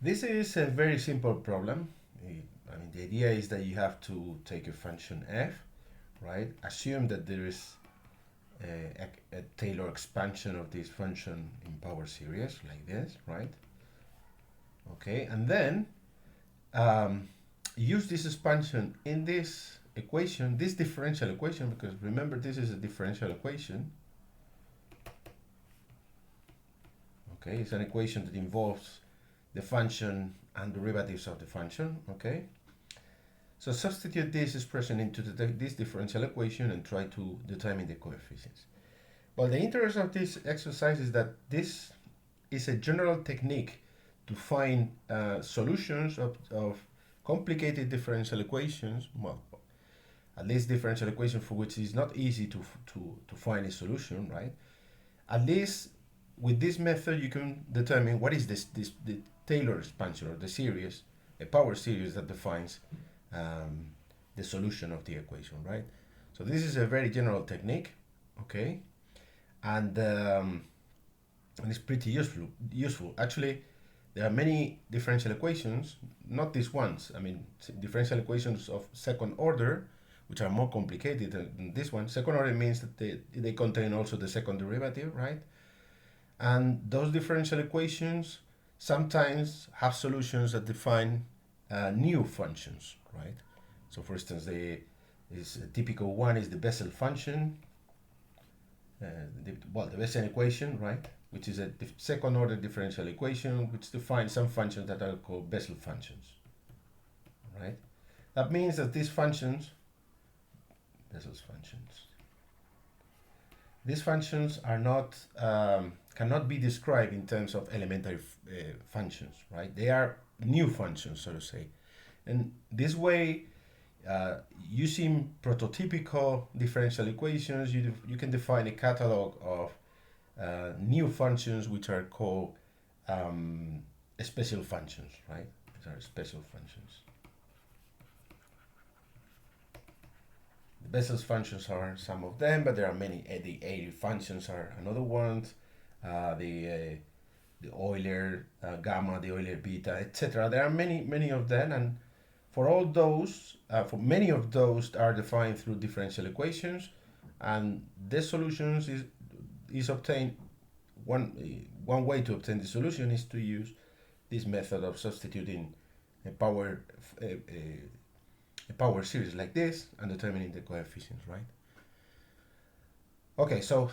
This is a very simple problem. I mean, the idea is that you have to take a function f, right? Assume that there is a Taylor expansion of this function in power series, like this, right? Okay, and then um, use this expansion in this equation, this differential equation, because remember this is a differential equation. Okay, it's an equation that involves the function and derivatives of the function. Okay, so substitute this expression into this differential equation and try to determine the coefficients. Well, the interest of this exercise is that this is a general technique to find solutions of complicated differential equations. Well, at least differential equation for which it's not easy to find a solution, right? At least with this method, you can determine what is the Taylor expansion or the series, a power series that defines um, the solution of the equation, right? So this is a very general technique, okay, and it's pretty useful. Useful, actually. There are many differential equations, not these ones. I mean, differential equations of second order, which are more complicated than this one. Second order means that they contain also the second derivative, right? And those differential equations sometimes have solutions that define new functions, right? So for instance, a typical one is the Bessel function, the Bessel equation, right? Which is a second order differential equation which defines some functions that are called Bessel functions, right? That means that these functions, Bessel's functions, these functions are not cannot be described in terms of elementary functions, right? They are new functions, so to say. And this way, using prototypical differential equations, you can define a catalog of new functions which are called special functions, right? These are special functions. The Bessel's functions are some of them, but there are many. The Airy functions are another one. The Euler gamma, the Euler beta, etc. There are many of them, and for all those, for many of those are defined through differential equations, and the solutions is obtained. One way to obtain the solution is to use this method of substituting a power a, a, a power series like this and determining the coefficients, right? Okay, so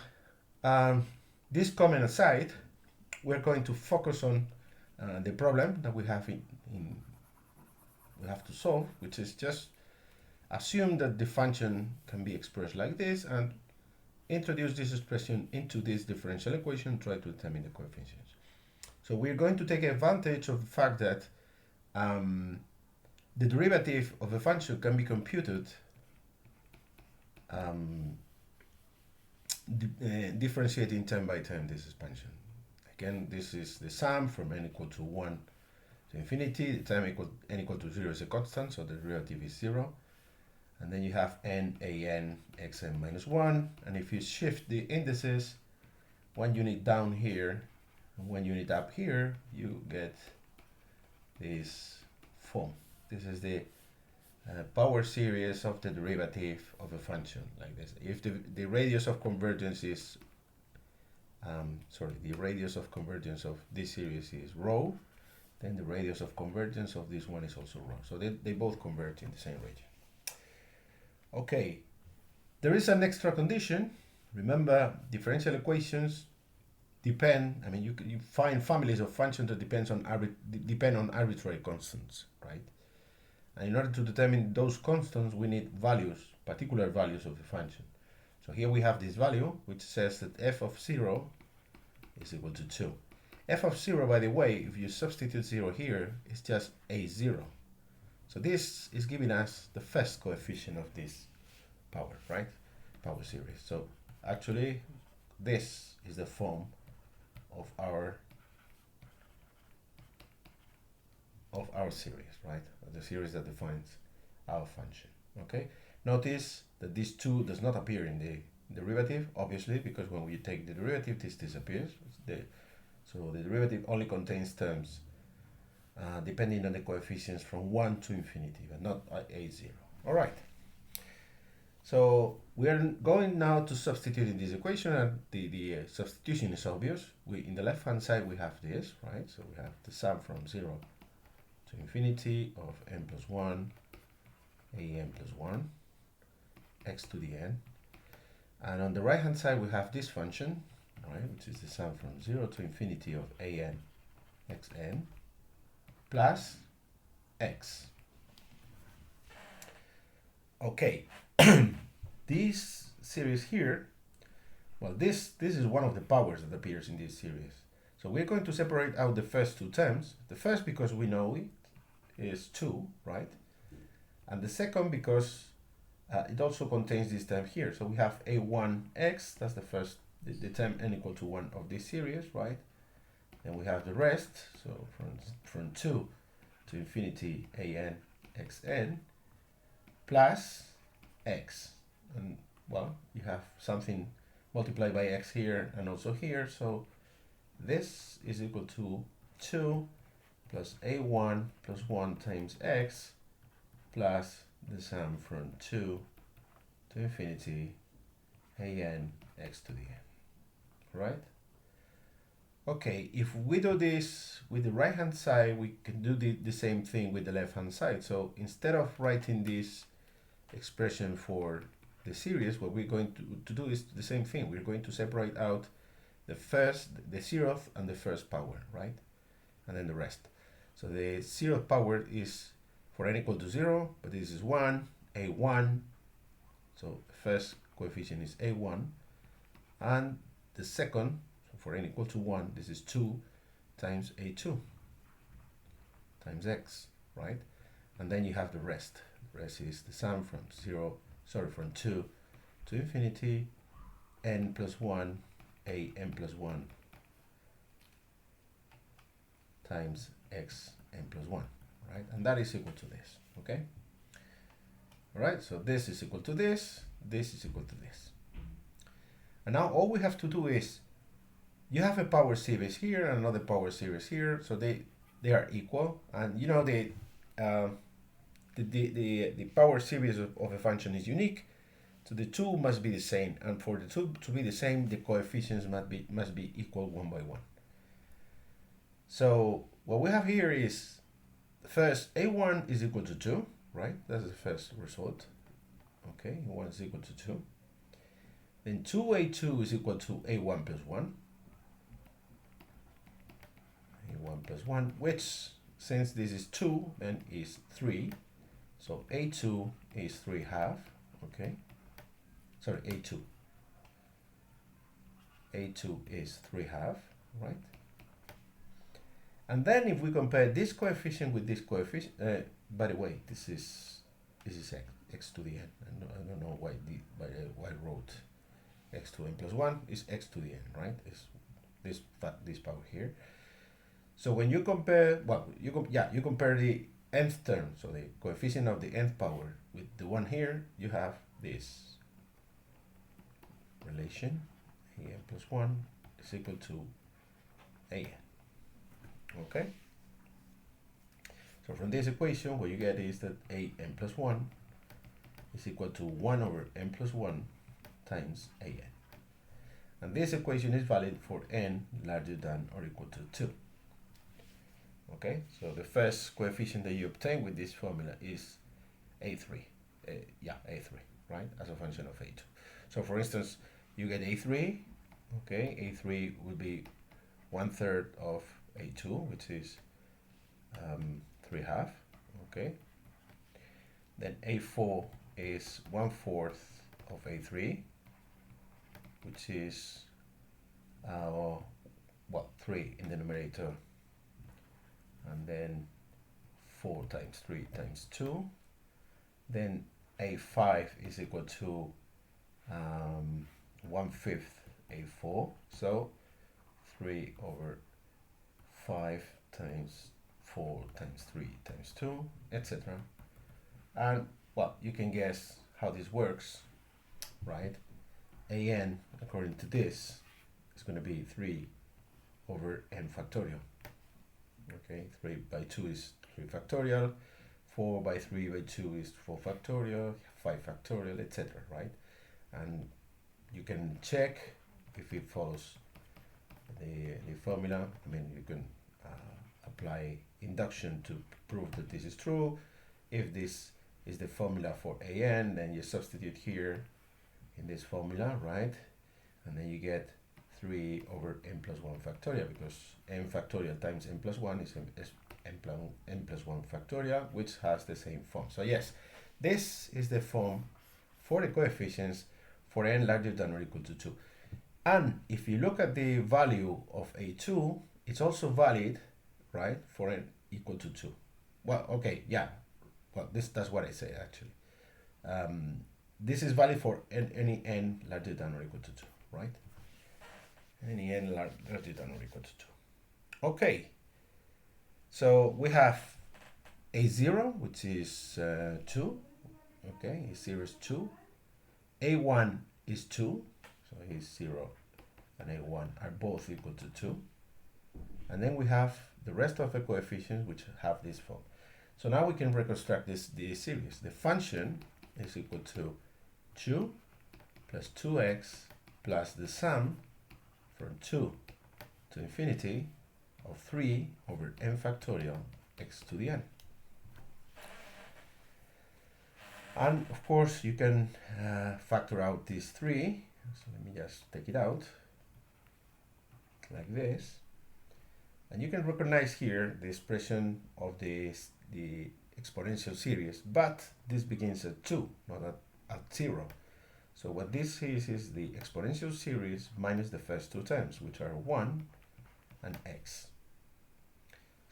um, this comment aside, we're going to focus on the problem that we have we have to solve, which is just assume that the function can be expressed like this and introduce this expression into this differential equation, try to determine the coefficients. So we're going to take advantage of the fact that the derivative of a function can be computed um, differentiating term by term this expansion. Again, this is the sum from n equal to 1 to infinity. The term n equal to 0 is a constant, so the derivative is 0. And then you have n an xn minus 1. And if you shift the indices 1 unit down here and 1 unit up here, you get this form. This is the power series of the derivative of a function like this. If the radius of convergence is the radius of convergence of this series is rho, then the radius of convergence of this one is also rho. So they both converge in the same region. Okay, there is an extra condition. Remember, differential equations depend. I mean, you find families of functions that depend on arbitrary constants, right? And in order to determine those constants, we need values, particular values of the function. So here we have this value, which says that f of 0 is equal to 2. F of 0, by the way, if you substitute 0 here, is just a0. So this is giving us the first coefficient of this power, right? Power series. So actually, this is the form of our series, right? The series that defines our function. Okay. Notice that this 2 does not appear in the derivative, obviously, because when we take the derivative, this disappears. So the derivative only contains terms depending on the coefficients from 1 to infinity, but not a0. All right. So we are going now to substitute in this equation, and the substitution is obvious. In the left-hand side we have this, right? So we have the sum from 0 to infinity of n plus 1, an plus 1, x to the n. And on the right-hand side we have this function, right, which is the sum from 0 to infinity of an xn plus x. Okay. This series here, well, this is one of the powers that appears in this series. So we're going to separate out the first two terms. The first, because we know it, is 2, right? And the second, because it also contains this term here. So we have a1x, that's the first, the term n equal to 1 of this series, right? Then we have the rest, so from 2 to infinity an xn plus x. And well, you have something multiplied by x here and also here, so this is equal to 2 plus a1 plus 1 times x plus the sum from 2 to infinity an x to the n, right? Okay, if we do this with the right hand side, we can do the same thing with the left hand side. So instead of writing this expression for the series, what we're going to do is the same thing. We're going to separate out the 0th and the first power, right? And then the rest. So the 0th power is for n equal to 0, but this is 1, a1. So the first coefficient is a1. And the second, so for n equal to 1, this is 2 times a2 times x, right? And then you have the rest. The rest is the sum from 2 to infinity n plus 1 a n plus 1 times x n plus 1, right? And that is equal to this, okay? All right, so this is equal to this is equal to this. And now all we have to do is, you have a power series here and another power series here, so they are equal, and you know the power series of a function is unique, so the two must be the same, and for the two to be the same, the coefficients must be equal 1 by 1. So what we have here is, first a1 is equal to 2, right? That's the first result. Okay, 1 is equal to 2. Then 2a2 is equal to a1 plus 1. a1 plus 1, which, since this is 2, then is 3. So a2 is 3/2, okay? Sorry, a2. a2 is 3/2, right? And then if we compare this coefficient with this coefficient, by the way, this is x to the n. I don't know why I wrote x to n plus 1 is x to the n, right? It's this power here. So when you compare, well, you compare the nth term, so the coefficient of the nth power with the one here, you have this relation, an plus 1 is equal to an. Okay? So from this equation, what you get is that an plus 1 is equal to 1 over n plus 1 times an. And this equation is valid for n larger than or equal to 2. Okay, so the first coefficient that you obtain with this formula is a3. A3, right, as a function of a2. So for instance, you get a3, okay, a3 will be 1/3 of a2, which is 3/2, okay. Then a4 is 1/4 of a3, which is 3 in the numerator, and then 4 times 3 times 2. Then a5 is equal to 1/5 a4, so 3 over 5 times 4 times 3 times 2, etc. And well, you can guess how this works, right? An, according to this, is going to be 3 over n factorial. Okay, 3 by 2 is 3 factorial, 4 by 3 by 2 is 4 factorial, 5 factorial, etc. Right? And you can check if it follows the formula. I mean, you can apply induction to prove that this is true. If this is the formula for an, then you substitute here in this formula, right? And then you get 3 over n plus 1 factorial, because n factorial times n plus 1 is n plus 1 factorial, which has the same form. So yes, this is the form for the coefficients for n larger than or equal to 2. And if you look at the value of a2, it's also valid, right, for n equal to 2. Well, okay, yeah. Well, that's what I say, actually. This is valid for any n larger than or equal to 2, right? Any n larger than or equal to 2. Okay. So we have a0, which is 2. Okay, a0 is 2. a1 is 2. So he's 0 and a1 are both equal to 2. And then we have the rest of the coefficients which have this form. So now we can reconstruct this series. The function is equal to 2 plus 2x plus the sum from 2 to infinity of 3 over n factorial x to the n. And of course you can factor out these 3. So let me just take it out like this. And you can recognize here the expression of the exponential series, but this begins at 2, not at 0. So what this is the exponential series minus the first two terms, which are 1 and x.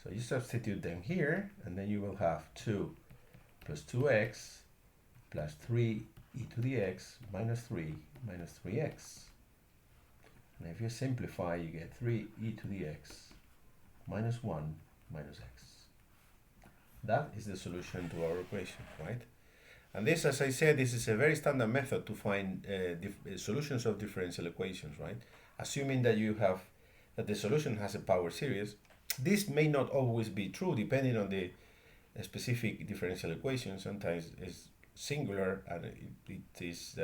So you substitute them here, and then you will have 2 plus 2x plus 3 e to the x minus 3 minus 3x. And if you simplify, you get 3 e to the x minus 1 minus x. That is the solution to our equation, right? And this, as I said, this is a very standard method to find solutions of differential equations, right? Assuming that that the solution has a power series. This may not always be true, depending on the specific differential equation. Sometimes it's singular, and it is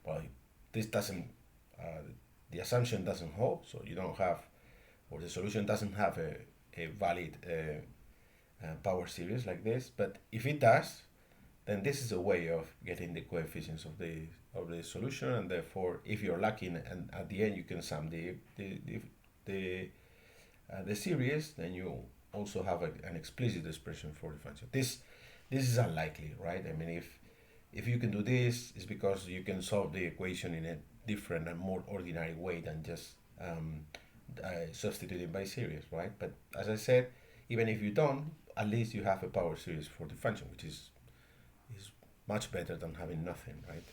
well, this doesn't the assumption doesn't hold, so you don't have, or the solution doesn't have a valid power series like this. But if it does, then this is a way of getting the coefficients of the solution, and therefore, if you're lucky and at the end you can sum the series, then you also have an explicit expression for the function. This is unlikely, right? I mean, if you can do this, it's because you can solve the equation in a different and more ordinary way than just substituting by series, right? But as I said, even if you don't, at least you have a power series for the function, which is much better than having nothing, right?